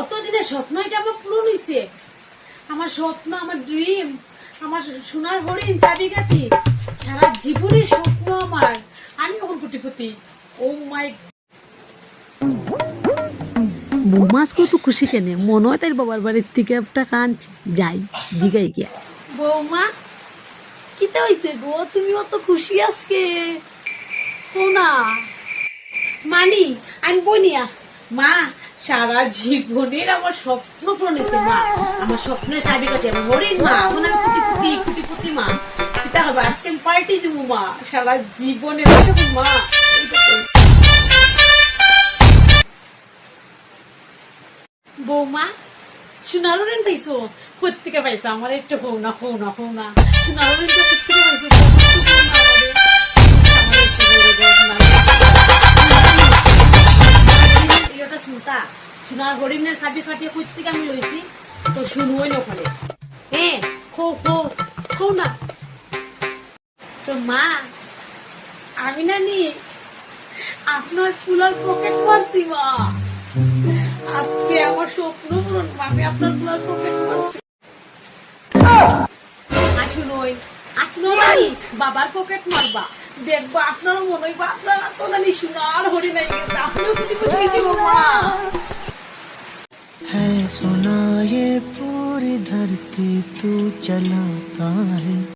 অতদিনের স্বপ্ন এটা আমার পূরণ হয়েছে। আমার স্বপ্ন, আমার ড্রিম, আমার সোনার হরিণ চাবিকাঠি, সারা জীবনের স্বপ্ন আমার। আমি এখন কোটিপতি। ও মাই বৌমা আজকে তো খুশি কেন? মনে হয় তাই বাবার বাড়ির থেকে একটা কাঞ্চ যাই জিগাই গিয়া। বৌমা কিতা হইছে গো, তুমি অত খুশি আজকে? না মানি আমি বনিয়া মা, সারা জীবনের আমার স্বপ্ন পূরণ হয়েছে মা। আমার স্বপ্নের চাবিকাঠি আমার হরিণ মা। এখন আমি কোটিপতি কোটিপতি মা। কিতা হবে আজকে আমি পার্টি দিব মা, সারা জীবনের মা। বৌমা সোনার হরিণ পাইছো? কোথেকে পাইছো? আমার একটু হও না হও না হও না। সোনার হরিণটা কোথেকে পাইছো? সোনার হরিণের চাবি কাটিয়ে কই থেকে আমি লইছি তো শুনবই না করে। হ্যাঁ খো খো খো না তো মা। আমি না নি আপনার ফুলার পকেট করছি মা। আজকে আমার স্বপ্ন পূরণ, আমি আপনার ফুলার পকেট করছি। আসুনই আসুনই বাবার পকেট মারবা, দেখবো আপনারও মনে হইবা আপনার তো নানি সোনার হরিণ নাই গেছে। আপনিও কোটি কোটি দিব মা। है सुना ये पूरी धरती तू चलाता है।